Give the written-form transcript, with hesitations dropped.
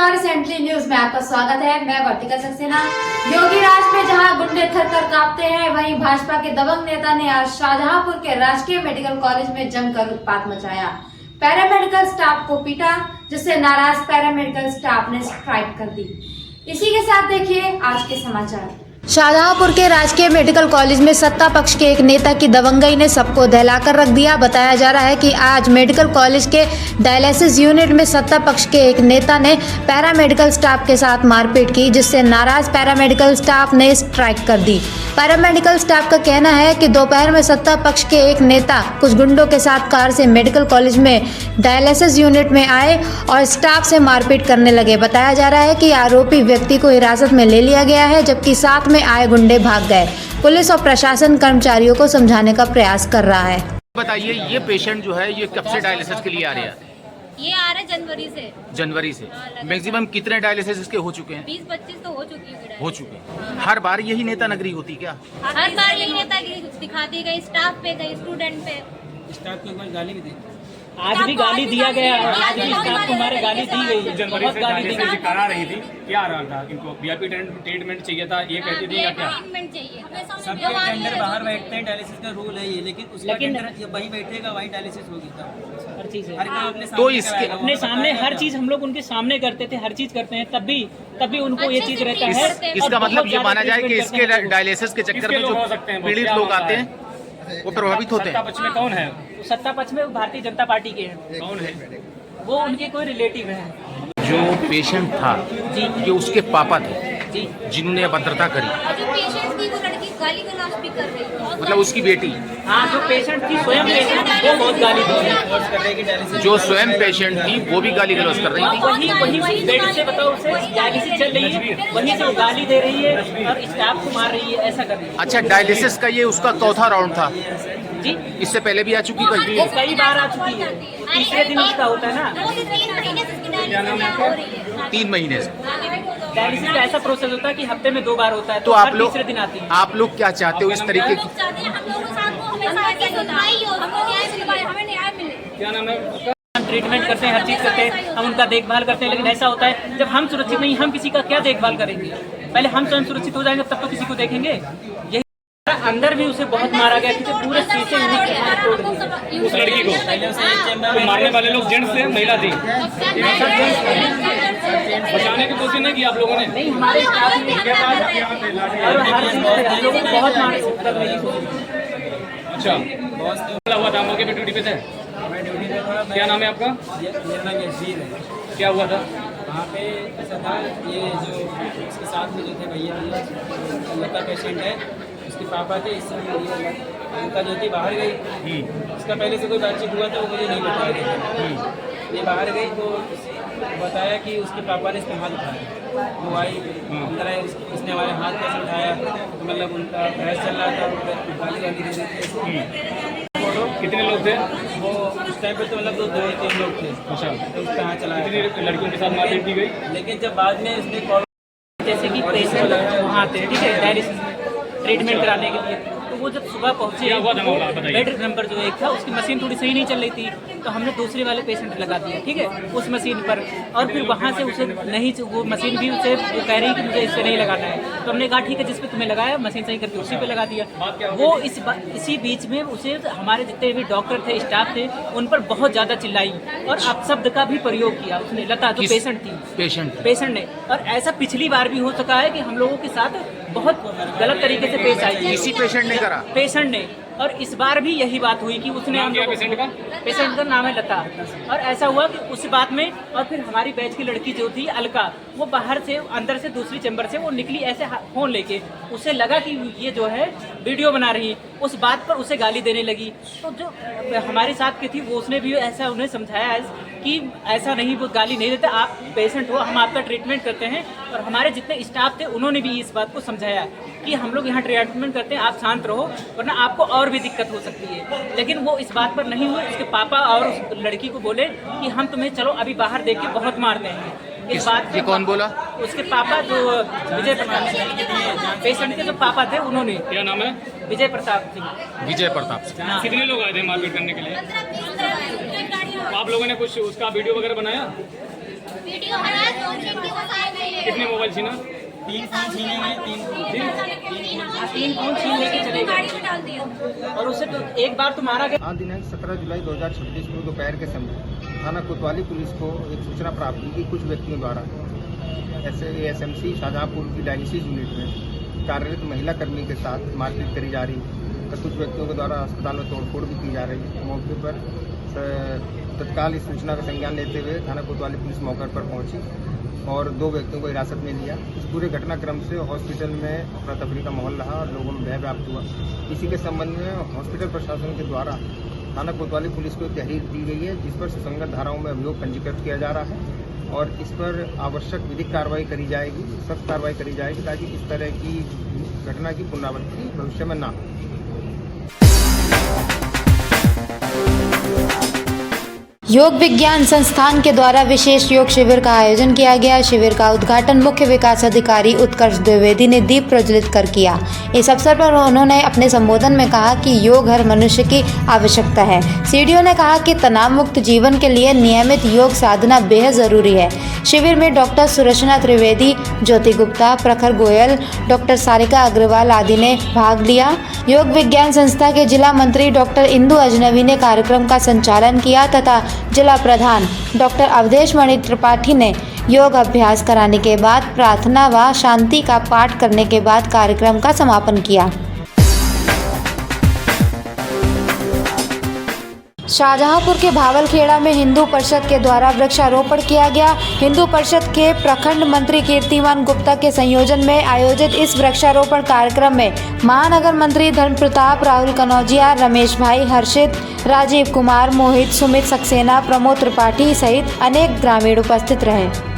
नमस्कार, recently news में आपका स्वागत है। मैं वर्तिका सक्सेना। योगी राज में जहां गुंडे थर-थर कांपते हैं, वहीं भाजपा के दबंग नेता ने आज शाहजहांपुर के राजकीय मेडिकल कॉलेज में जमकर उत्पात मचाया। पैरामेडिकल स्टाफ को पीटा, जिससे नाराज पैरामेडिकल स्टाफ ने स्ट्राइक कर दी। इसी के साथ देखिए आज के समाचार। शाहजहांपुर के राजकीय मेडिकल कॉलेज में सत्ता पक्ष के एक नेता की दबंगई ने सबको दहलाकर रख दिया। बताया जा रहा है कि आज मेडिकल कॉलेज के डायलिसिस यूनिट में सत्ता पक्ष के एक नेता ने पैरामेडिकल स्टाफ के साथ मारपीट की, जिससे नाराज पैरामेडिकल स्टाफ ने स्ट्राइक कर दी। पैरामेडिकल स्टाफ का कहना है कि दोपहर में सत्ता पक्ष के एक नेता कुछ गुंडों के साथ कार से मेडिकल कॉलेज में डायलिसिस यूनिट में आए और स्टाफ से मारपीट करने लगे। बताया जा रहा है कि आरोपी व्यक्ति को हिरासत में ले लिया गया है, जबकि साथ में आए गुंडे भाग गए। पुलिस और प्रशासन कर्मचारियों को समझाने का प्रयास कर रहा है। बताइए, ये पेशेंट जो है ये कब से डायलिसिस के लिए आ रहे हैं? ये आ रहा है जनवरी से। मैक्सिमम कितने डायलिसिस इसके हो चुके हैं? 20-25 तो हो चुकी है। हो चुके हैं। हर बार यही नेता नगरी होती क्या? हर बार यही नेतागिरी दिखाती गई, स्टाफ पे गई, स्टूडेंट पे। स्टाफ को एक बार गाली भी दी। आज भी गाली दिया गया है। आज भी स्टाफ को हमारे गाली दी गई है। जनवरी से डायलिसिस करा रही थी, क्या आ रहा था? इनको वीआईपी ट्रीटमेंट चाहिए था, ये कहती थी या क्या? ट्रीटमेंट चाहिए। सबके अंदर बाहर बैठते हैं, डायलिसिस का रूल है ये, लेकिन उसके अंदर वही बैठेगा, वही डायलिसिस होगी। हर चीज है। हर काम अपने तो सामने इसके कराएगा। अपने सामने हर चीज हम लोग उनके सामने करते थे, हर चीज करते हैं, तभी उनको ये चीज रहता है। इसका मतलब ये माना जाए कि इसके डायलिसिस के चक्कर में जो पीड़ित लोग आते हैं वो प्रभावित होते हैं। सत्ता पक्ष में कौन है? सत्ता पक्ष में भारतीय जनता पार्टी के हैं। कौन है? वो उनके कोई रिलेटिव है जो पेशेंट था जी। ये उसके पापा थे जी। जिन्होंने अभद्रता करी, जो पेशेंट थी वो लड़की गाली गलौज भी कर रही है। मतलब उसकी बेटी। हाँ, जो पेशेंट थी, स्वयं पेशेंट वो बहुत गाली दी है। फोर्स कर रहे हैं कि डायलिसिस जो स्वयं पेशेंट थी वो भी गाली गलौज कर रही थी। वही बेड से बताओ, उसे डायलिसिस चल रही है, वहीं से वो गाली दे रही है और स्टाफ को मार रही है, ऐसा कर रही है। अच्छा, डायलिसिस का ये उसका चौथा राउंड था? जी, इससे पहले भी आ चुकी कई? वो कई बार आ चुकी है। तीसरे दिन उसका होता है ना। 2 से 3 महीने से इसकी डायलिसिस हो रही है। 3 महीने से। डायलिसिस का ऐसा प्रोसेस होता है कि हफ्ते में 2 बार होता है, तो हर आप लोग तीसरे दिन आती है। आप लोग क्या चाहते हो इस तरीके की? क्या नाम है? हम ट्रीटमेंट करते हैं, हर चीज करते हैं, हम उनका देखभाल करते हैं, लेकिन ऐसा होता है जब हम सुरक्षित नहीं, हम किसी का क्या देखभाल करेंगे? पहले हम स्वयं सुरक्षित हो जाएंगे तब तो किसी को देखेंगे। यही अंदर भी उसे बहुत मारा गया, क्योंकि पूरे शीशे तोड़ दिए। उस लड़की को तो मारने वाले लोग जेंट्स थे, महिला थी? बचाने की कोशिश नहीं की आप लोगों ने? नहीं, हमारे स्टाफ ने और हर चीज पे हम लोगों को बहुत मार करने की कोशिश। अच्छा, क्या हुआ था? हम लोग के ड्यूटी पे थे? क्या नाम है आपका? मेरा नाम यशीर है। क्या हुआ था? वहाँ पे ऐसा था, ये जो उसके साथ में जो थे भैया, लता पेशेंट है, उसके पापा थे। इस समय उनका जो थी बाहर गई। उसका पहले से कोई बातचीत हुआ था, वो मुझे नहीं बताया था। ये बाहर गई तो बताया कि उसके पापा ने इसका हाथ उठाया। वो आई अंदर आई, इसने हमारे हाथ कैसे उठाया, तो मतलब उनका बहस चल रहा था, गाली दे रही थी। कितने लोग थे? वो उस टाइम पे तो मतलब 2-3 लोग थे। अच्छा, तो उसका हाथ चलाया, कितनी लड़कियों के साथ मारपीट की गई? लेकिन जब बाद में उसने कॉल, जैसे कि पेशेंट वहाँ थे, ठीक है, डायलिसिस ट्रीटमेंट कराने के लिए, तो वो जब सुबह पहुँचे, क्या हुआ था मामला बताइए। बेड नंबर जो 1 था, उसकी मशीन थोड़ी सही नहीं चल रही थी, तो हमने दूसरे वाले पेशेंट लगा दिया, ठीक है, उस मशीन पर। और फिर वहाँ से उसे नहीं, वो मशीन भी उसे वो कह रही कि मुझे इससे नहीं लगाना है, तो हमने कहा ठीक है, जिस पे तुम्हें लगाया मशीन सही करके उसी पे लगा दिया। वो इसी बीच में उसे हमारे जितने भी डॉक्टर थे, स्टाफ थे, उन पर बहुत ज़्यादा चिल्लाई और अपशब्द का भी प्रयोग किया उसने, लता जो पेशेंट थी, पेशेंट ने। और ऐसा पिछली बार भी हो सका है कि हम लोगों के साथ बहुत गलत तरीके से पेश आई है। इसी पेशेंट ने करा? पेशेंट ने। और इस बार भी यही बात हुई कि उसने हम लोगों, पेशेंट का नाम है लता, और ऐसा हुआ कि उस बात में, और फिर हमारी बैच की लड़की जो थी अलका, वो बाहर से अंदर से दूसरी चैम्बर से वो निकली ऐसे फोन लेके, उसे लगा कि ये जो है वीडियो बना रही, उस बात पर उसे गाली देने लगी। तो जो हमारे साथ की थी वो उसने भी ऐसा उन्हें समझाया कि ऐसा नहीं, वो गाली नहीं देते, आप पेशेंट हो, हम आपका ट्रीटमेंट करते हैं। और हमारे जितने स्टाफ थे उन्होंने भी इस बात को समझाया कि हम लोग यहाँ ट्रीटमेंट करते हैं, आप शांत रहो, वरना आपको और भी दिक्कत हो सकती है। लेकिन वो इस बात पर नहीं हुए। उसके पापा और उस लड़की को बोले कि हम तुम्हें चलो अभी बाहर देख के बहुत मारते हैं। इस बात ये कौन बोला? उसके पापा जो विजय प्रताप, पेशेंट के जो पापा थे, उन्होंने। क्या नाम है? विजय प्रताप सिंह। विजय प्रताप सिंह। हाँ। कितने लोग आए थे मारपीट करने के लिए? आप लोगों ने कुछ उसका वीडियो वगैरह बनाया? वीडियो बना दो दिन की बताए कितने मोबाइल छीना? 3 फोन छीने गए, 3 फोन छीन लेके चले गाड़ी गए में डाल दिया। और उससे तो एक बार तो मारा गया। आज दिनांक 17 जुलाई 2026 को दोपहर के समय थाना कोतवाली पुलिस को एक सूचना प्राप्त हुई कि कुछ व्यक्तियों द्वारा ASMC शाहजहाँपुर की डायलिसिस यूनिट में कार्यरत महिला कर्मी के साथ मारपीट करी जा रही है। तो कुछ व्यक्तियों के द्वारा अस्पताल में तोड़फोड़ भी की जा रही है। मौके पर तत्काल इस सूचना का संज्ञान लेते हुए थाना कोतवाली पुलिस मौके पर पहुंची और 2 व्यक्तियों को हिरासत में लिया। इस पूरे घटनाक्रम से हॉस्पिटल में अफरा तफरी का माहौल रहा और लोगों में भय व्याप्त हुआ। इसी के संबंध में हॉस्पिटल प्रशासन के द्वारा थाना कोतवाली पुलिस को एक तहरीर दी गई है, जिस पर सुसंगत धाराओं में अभियोग पंजीकृत किया जा रहा है और इस पर आवश्यक विधिक कार्रवाई करी जाएगी, सख्त कार्रवाई करी जाएगी, ताकि इस तरह की घटना की पुनरावृत्ति भविष्य में ना हो। योग विज्ञान संस्थान के द्वारा विशेष योग शिविर का आयोजन किया गया। शिविर का उद्घाटन मुख्य विकास अधिकारी उत्कर्ष द्विवेदी ने दीप प्रज्वलित कर किया। इस अवसर पर उन्होंने अपने संबोधन में कहा कि योग हर मनुष्य की आवश्यकता है। सीडीओ ने कहा कि तनाव मुक्त जीवन के लिए नियमित योग साधना बेहद जरूरी है। शिविर में डॉक्टर सुरचना त्रिवेदी, ज्योति गुप्ता, प्रखर गोयल, डॉक्टर सारिका अग्रवाल आदि ने भाग लिया। योग विज्ञान संस्था के जिला मंत्री डॉक्टर इंदु अजनबी ने कार्यक्रम का संचालन किया तथा जिला प्रधान डॉक्टर अवधेश मणि त्रिपाठी ने योग अभ्यास कराने के बाद प्रार्थना व शांति का पाठ करने के बाद कार्यक्रम का समापन किया। शाहजहाँपुर के भावलखेड़ा में हिंदू परिषद के द्वारा वृक्षारोपण किया गया। हिंदू परिषद के प्रखंड मंत्री कीर्तिमान गुप्ता के संयोजन में आयोजित इस वृक्षारोपण कार्यक्रम में महानगर मंत्री धर्म प्रताप, राहुल कनौजिया, रमेश भाई, हर्षित, राजीव कुमार, मोहित, सुमित सक्सेना, प्रमोद त्रिपाठी सहित अनेक ग्रामीण उपस्थित रहे।